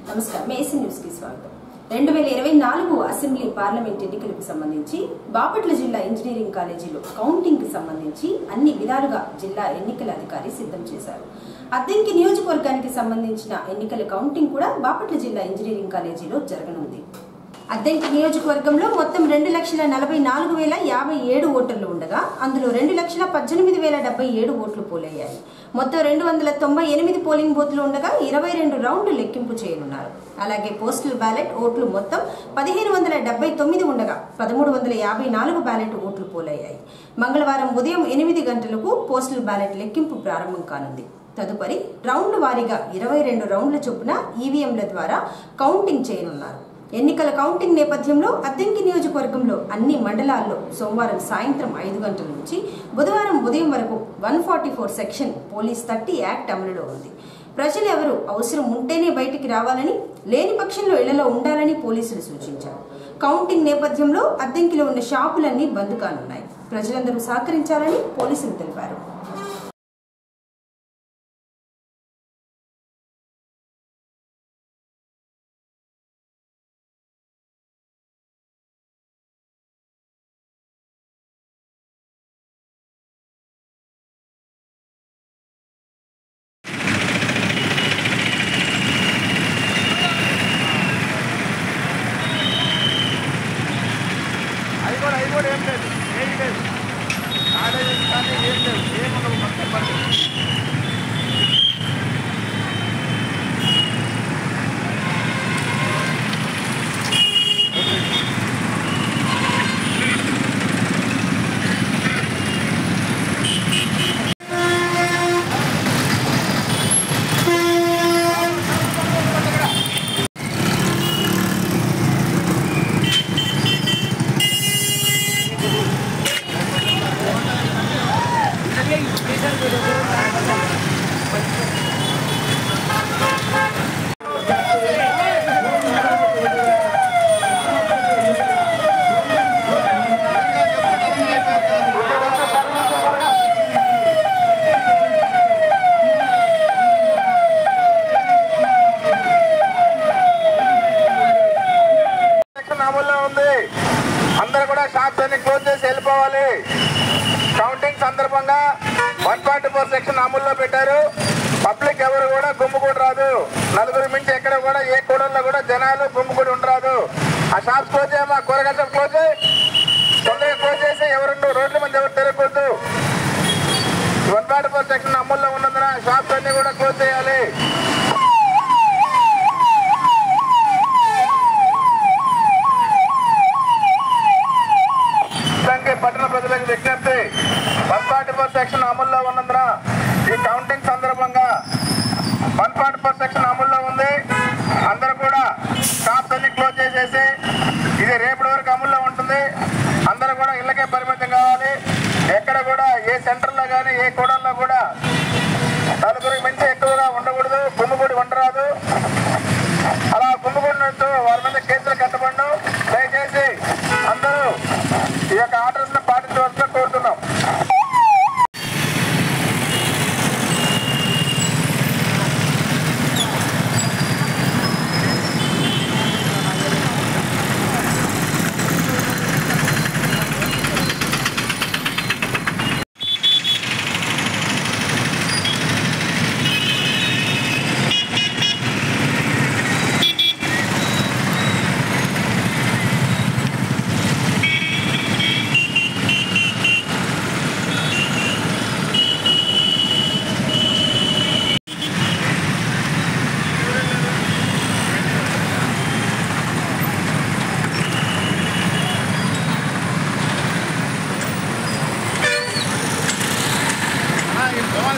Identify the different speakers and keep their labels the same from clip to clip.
Speaker 1: నమస్కారం mercy news కి స్వాగతం 2024 అసెంబ్లీ పార్లమెంట్ ఎన్నికలకు సంబంధించి బాపట్ల జిల్లా ఇంజనీరింగ్ కాలేజీలో కౌంటింగ్ కి సంబంధించి అన్ని విధాలుగా జిల్లా ఎన్నికల అధికారి సిద్ధం చేశారు. అద్దెంకి నియోజకవర్గానికి సంబంధించిన ఎన్నికల కౌంటింగ్ కూడా బాపట్ల జిల్లా ఇంజనీరింగ్ కాలేజీలో జరగనుంది. అద్దెంకి నియోజకవర్గంలో మొత్తం 2,44,057 ఓటర్లు ఉండగా అందులో 2,18,077 ఓట్లు పోలయ్యాయి. మొత్తం 298 పోలింగ్ బూత్లు ఉండగా 22 రౌండ్లు లెక్కింపు చేయనున్నారు. అలాగే పోస్టల్ బ్యాలెట్ ఓట్లు మొత్తం 1,579 ఉండగా 1,354 బ్యాలెట్ ఓట్లు పోలయ్యాయి. మంగళవారం ఉదయం 8 గంటలకు పోస్టల్ బ్యాలెట్ లెక్కింపు ప్రారంభం కానుంది. తదుపరి రౌండ్ల వారీగా 22 రౌండ్ల చొప్పున ఈవీఎంల ద్వారా కౌంటింగ్ చేయనున్నారు. ఎన్నికల కౌంటింగ్ నేపథ్యంలో అద్దెంకి నియోజకవర్గంలో అన్ని మండలాల్లో సోమవారం సాయంత్రం 5 గంటల నుంచి బుధవారం ఉదయం వరకు 144 సెక్షన్ పోలీస్ 30 యాక్ట్ అమలులో ఉంది. ప్రజలు ఎవరు అవసరం ఉంటేనే బయటికి రావాలని, లేని పక్షంలో ఇళ్లలో ఉండాలని పోలీసులు సూచించారు. కౌంటింగ్ నేపథ్యంలో అద్దెంకిలో ఉన్న షాపులన్నీ బంద్ కానున్నాయి. ప్రజలందరూ సహకరించాలని పోలీసులు తెలిపారు.
Speaker 2: అందరూ కూడా షాప్స్ అన్ని క్లోజ్ చేసి వెళ్ళిపోవాలి. కౌంటింగ్ సందర్భంగా 144 సెక్షన్ అమల్లో పెట్టారు. పబ్లిక్ ఎవరు కూడా గుమ్ముకూడి రాదు. నలుగురు మించి ఎక్కడ కూడా ఏ కూడల్లో కూడా జనాలు గుమ్ముకూడి ఉండరాదు. ఆ షాప్స్ క్లోజ్ చేయమా, కూరగాయల షాప్ క్లోజ్ చేయి, తొందరగా క్లోజ్ చేసి ఎవరు రోడ్ల మీద ఎవరు తిరగకూడదు. 144 సెక్షన్ అమల్లో ఉన్నందున షాప్స్ అన్ని కూడా క్లోజ్ చేయాలి. పట్టణ ప్రజలకు విజ్ఞప్తి, 144 సెక్షన్ అమల్లో ఉన్నందున ఈ కౌంటింగ్ సందర్భంగా 144 సెక్షన్ అమల్లో ఉంది. అందరూ కూడా షాప్స్ అన్ని క్లోజ్ చేసేసి ఇది రేపటి వరకు అమల్లో ఉంటుంది. అందరూ కూడా ఇళ్ళకే పరిమితం కావాలి. ఎక్కడ కూడా ఏ సెంటర్లో కానీ ఏ కూడల్లో కూడా నలుగురికి మించి ఎక్కువగా ఉండకూడదు. గుమ్ముగూడి ఉండరాదు. అలా గుమ్ముగూడినట్టు వారి మీద కేసులు కట్టబడను. దయచేసి అందరూ ఈ యొక్క ఆర్డర్స్ ను పాటించవలసిన కోరుతున్నాం.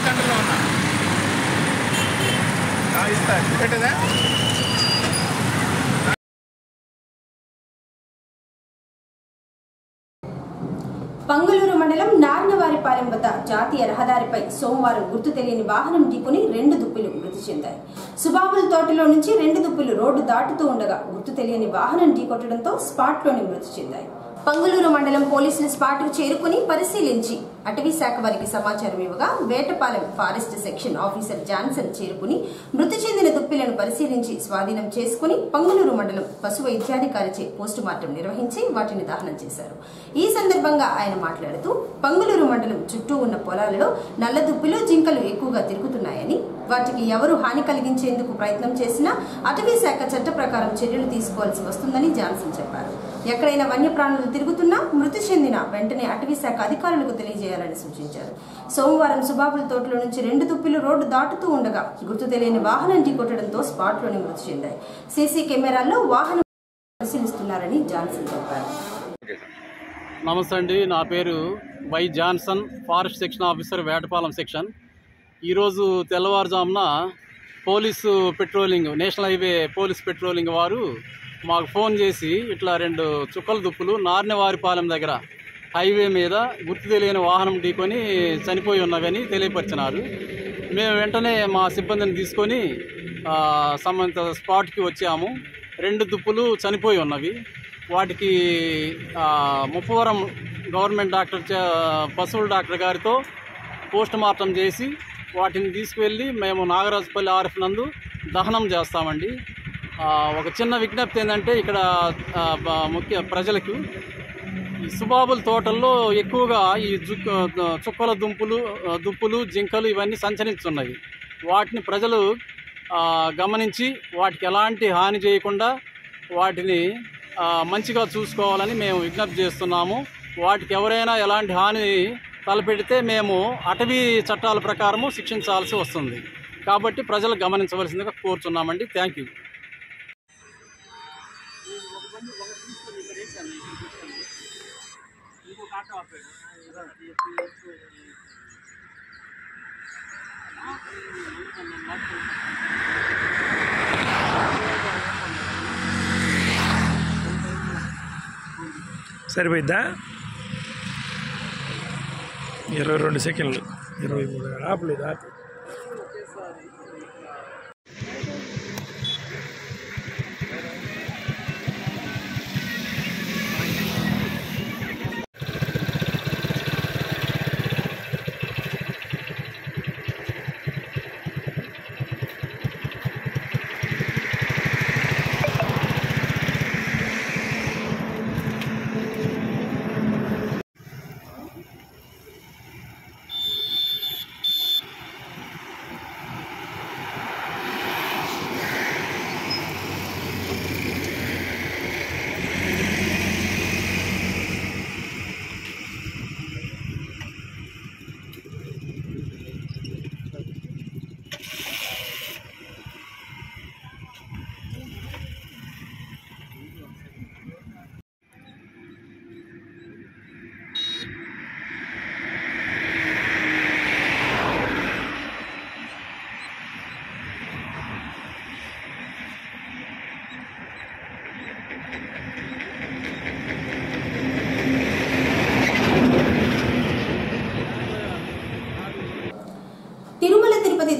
Speaker 2: సెంటర్లో ఉన్నా పెట్టేదా?
Speaker 1: పంగులూరు మండలం నార్నవారిపాలెం వద్ద జాతీయ రహదారిపై సోమవారం గుర్తు తెలియని వాహనం ఢీకొని 2 దుప్పిలు మృతి చెందాయి. సుబాబుల తోటలో నుంచి 2 దుప్పిలు రోడ్డు దాటుతూ ఉండగా గుర్తు తెలియని వాహనం ఢీకొట్టడంతో స్పాట్లోనే మృతి చెందాయి. పంగులూరు మండలం పోలీసులు స్పాట్కు చేరుకుని పరిశీలించి అటవీ శాఖ వారికి సమాచారం ఇవ్వగా Vetapalem forest section officer Johnson చేరుకుని మృతి చెందిన దుప్పిలను పరిశీలించి స్వాధీనం చేసుకుని పంగులూరు మండలం పశు వైద్యాధికారిచే పోస్టుమార్టం నిర్వహించి వాటిని దహనం చేశారు. ఈ సందర్భంగా ఆయన మాట్లాడుతూ పంగులూరు మండలం చుట్టూ ఉన్న పొలాలలో నల్ల దుప్పిలు, జింకలు ఎక్కువగా తిరుగుతున్నాయని, వాటికి ఎవరు హాని కలిగించేందుకు ప్రయత్నం చేసినా అటవీ శాఖ చట్ట ప్రకారం చర్యలు తీసుకోవాల్సి వస్తుందని జాన్సన్ చెప్పారు. ఎక్కడైనా వన్యప్రాణులు తిరుగుతున్నా మృతి చెందిన వెంటనే అటవీ శాఖ అధికారులకు తెలియజేయాలని సూచించారు. సోమవారం సుబాబుల తోటలో నుంచి 2 దుప్పిలు రోడ్డు దాటుతూ ఉండగా గుర్తు తెలియని వాహనం ఢీకొట్టడంతో స్పాట్లోనే మృతి చెందాయి. సీసీ కెమెరాల్లో వాహనం పరిశీలిస్తున్నారని జాన్సన్ చెప్పారు.
Speaker 3: నమస్తే అండి, నా పేరు Y Johnson, forest section officer, Vetapalem section. ఈరోజు తెల్లవారుజామున police patrolling, national highway police patrolling వారు మాకు ఫోన్ చేసి ఇట్లా 2 చుక్కల దుప్పులు నార్నవారిపాలెం దగ్గర హైవే మీద గుర్తు తెలియని వాహనం ఢీకొని చనిపోయి ఉన్నవని తెలియపరిచినారు. మేము వెంటనే మా సిబ్బందిని తీసుకొని సంబంధిత స్పాట్కి వచ్చాము. 2 దుప్పులు చనిపోయి ఉన్నవి. వాటికి ముప్పవరం గవర్నమెంట్ డాక్టర్, పశువుల డాక్టర్ గారితో పోస్ట్ మార్టం చేసి వాటిని తీసుకువెళ్ళి మేము నాగరాజుపల్లి ఆర్ఎఫ్ నందు దహనం చేస్తామండి. ఒక చిన్న విజ్ఞప్తి ఏంటంటే, ఇక్కడ ముఖ్య ప్రజలకు ఈ సుబాబుల తోటల్లో ఎక్కువగా ఈ చుక్కల దుప్పులు, జింకలు ఇవన్నీ సంచరిస్తున్నాయి. వాటిని ప్రజలు గమనించి వాటికి ఎలాంటి హాని చేయకుండా వాటిని మంచిగా చూసుకోవాలని మేము విజ్ఞప్తి చేస్తున్నాము. వాటికి ఎవరైనా ఎలాంటి హాని తలపెడితే మేము అటవీ చట్టాల ప్రకారము శిక్షించాల్సి వస్తుంది. కాబట్టి ప్రజలు గమనించవలసిందిగా కోరుతున్నామండి. Thank you.
Speaker 4: సరిపోయిద్దా? 22 సెకండ్లు, 23 ఆపలేదు.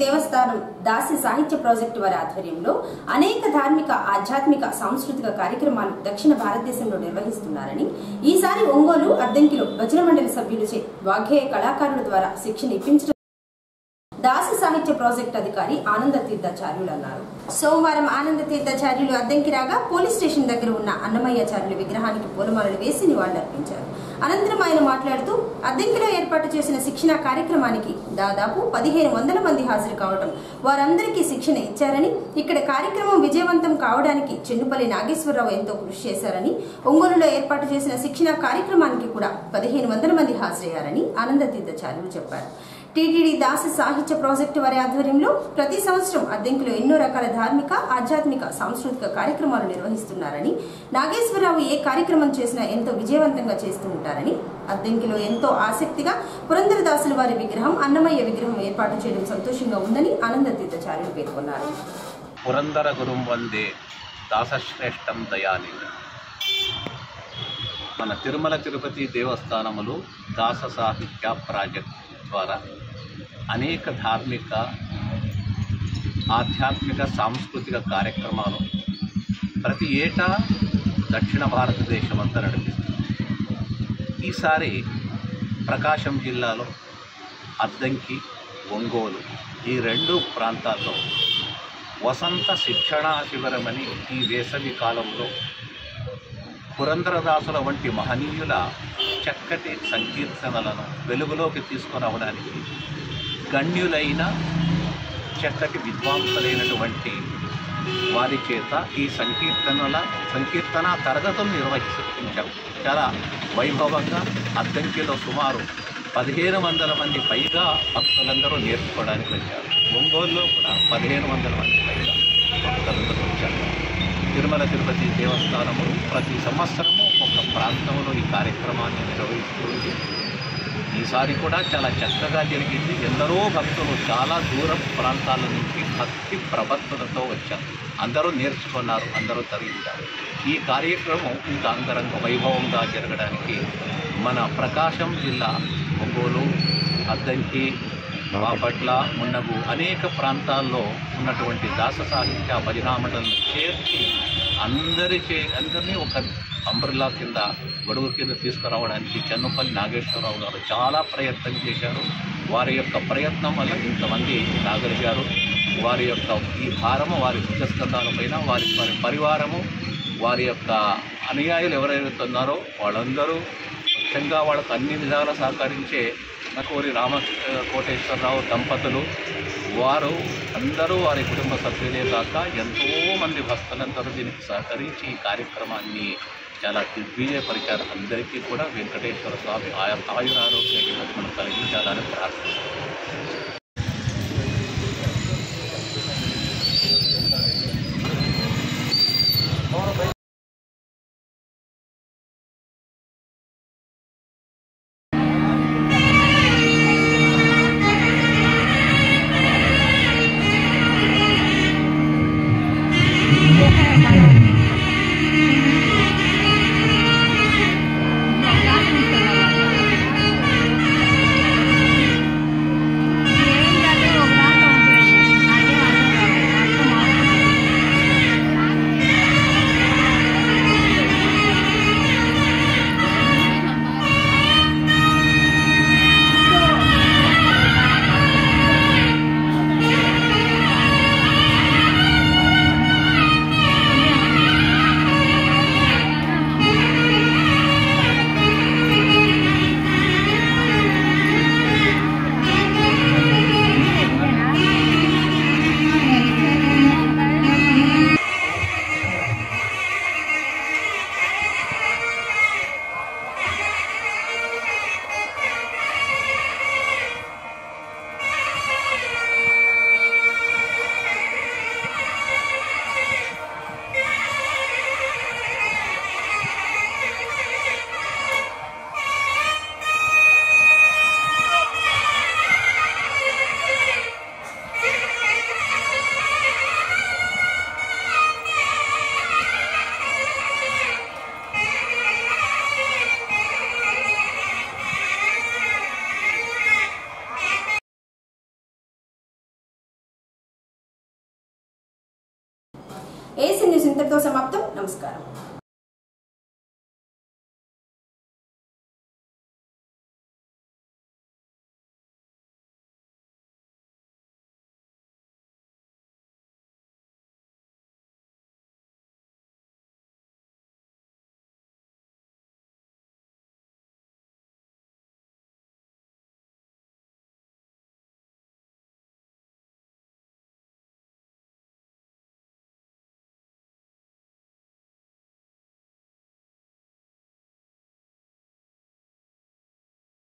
Speaker 1: దేవస్థానం దాసి సాహిత్య ప్రాజెక్టు వారి ఆధ్వర్యంలో అనేక ధార్మిక, ఆధ్యాత్మిక, సాంస్కృతిక కార్యక్రమాలు దక్షిణ భారతదేశంలో నిర్వహిస్తున్నారని, ఈసారి ఒంగోలు, అద్దంకిలో భజన మండలి సభ్యులచే వాగ్గేయ కళాకారుల ద్వారా శిక్షణ ఇప్పించడం దాసి సాహిత్య ప్రాజెక్టు అధికారి ఆనంద తీర్థాచార్యులు అన్నారు. సోమవారం ఆనంద తీర్థాచార్యులు అద్దంకి రాగా పోలీస్ స్టేషన్ దగ్గర ఉన్న అన్నమయ్యాచార్యుల విగ్రహానికి పూలమాలలు వేసి నివాళులర్పించారు. అనంతరం ఆయన మాట్లాడుతూ అద్దంకిలో ఏర్పాటు చేసిన శిక్షణ కార్యక్రమానికి దాదాపు 1500 మంది హాజరు కావడం, వారందరికీ శిక్షణ ఇచ్చారని, ఇక్కడ కార్యక్రమం విజయవంతం కావడానికి చెన్నుపల్లి నాగేశ్వరరావు ఎంతో కృషి చేశారని, ఒంగోలులో ఏర్పాటు చేసిన శిక్షణ కార్యక్రమానికి కూడా 1500 మంది హాజరయ్యారని ఆనంద తీర్థాచార్యులు చెప్పారు. టీటీడీ దాసి సాహిత్య ప్రాజెక్టు వారి ఆధ్వర్యంలో ప్రతి సంవత్సరం అద్దంకిలో ఎన్నో రకాల ధార్మిక, ఆధ్యాత్మిక, సాంస్కృతిక కార్యక్రమాలు నిర్వహిస్తున్నారని, నాగేశ్వరరావు ఏ కార్యక్రమం చేసినా ఎంతో విజయవంతంగా చేస్తూ ఉంటారని, అద్దంకిలో ఎంతో ఆసక్తిగా పురంధరదాసుల వారి విగ్రహం, అన్నమయ్య విగ్రహం ఏర్పాటు చేయడం సంతోషంగా ఉందని ఆనంద తీర్థాచార్యులు పేర్కొన్నారు.
Speaker 5: పురంధర గురుం వందే దాసశ్రేష్టం దయానిధి. మన తిరుమల తిరుపతి దేవస్థానములు దాస సాహిత్య ప్రాజెక్ట్ ద్వారా అనేక ధార్మిక, ఆధ్యాత్మిక, సాంస్కృతిక కార్యక్రమాలు ప్రతి ఏటా దక్షిణ భారతదేశం అంతా నడిపిస్తుంది. ఈసారి ప్రకాశం జిల్లాలో అద్దంకి, ఒంగోలు ఈ 2 ప్రాంతాల్లో వసంత శిక్షణా శిబిరమని ఈ వేసవి కాలంలో పురంధరదాసుల వంటి మహనీయుల చక్కటి సంకీర్తనలను వెలుగులోకి తీసుకురావడానికి గణ్యులైన చక్కటి విద్వాంసులైనటువంటి వారి చేత ఈ సంకీర్తన తరగతులు నిర్వహించాం. చాలా వైభవంగా అద్దంకిలో సుమారు 1500 మంది పైగా భక్తులందరూ నేర్చుకోవడానికి వచ్చారు. ఒంగోలులో కూడా 1500 మంది పైగా భక్తులందరూ వచ్చారు. తిరుమల తిరుపతి దేవస్థానము ప్రతి సంవత్సరము ఒక ప్రాంతంలో ఈ కార్యక్రమాన్ని నిర్వహిస్తుంది. ఈసారి కూడా చాలా చక్కగా జరిగింది. ఎందరో భక్తులు చాలా దూరం ప్రాంతాల నుంచి భక్తి ప్రపత్తులతో వచ్చారు. అందరూ నేర్చుకున్నారు, అందరూ తరించారు. ఈ కార్యక్రమం ఇంకా అంగరంగ వైభవంగా జరగడానికి మన ప్రకాశం జిల్లా ఒంగోలు, అద్దంకి, బాపట్ల, మున్నగు అనేక ప్రాంతాల్లో ఉన్నటువంటి దాస సాహిత్య భజనా మండలిని చేర్చి అందరినీ ఒక అంబ్రెల్లా కింద, గొడుగు కింద తీసుకురావడానికి చెన్నుపల్లి నాగేశ్వరరావు గారు చాలా ప్రయత్నం చేశారు. వారి యొక్క ప్రయత్నం వల్ల ఇంతమంది రాగలిగారు. వారి యొక్క ఈ భారము వారి భుజస్కంధాలపైన వారి పరివారము, వారి యొక్క అనుయాయులు ఎవరైతే ఉన్నారో వాళ్ళందరూ ముఖ్యంగా వాళ్ళకు అన్ని విధాలా సహకరించే నకూరి కోటేశ్వరరావు దంపతులు, వారు అందరూ వారి కుటుంబ సభ్యులే కాక ఎంతోమంది భక్తులందరూ దీనికి సహకరించి ఈ కార్యక్రమాన్ని చాలా దిగ్విజయపరిచారు. అందరికీ కూడా వెంకటేశ్వర స్వామి ఆయురారోగ్యాన్ని మనం కలిగించాలని ప్రార్థిస్తున్నాం.
Speaker 1: ఏసీ న్యూస్ ఇంతటితో సమాప్తం. నమస్కారం.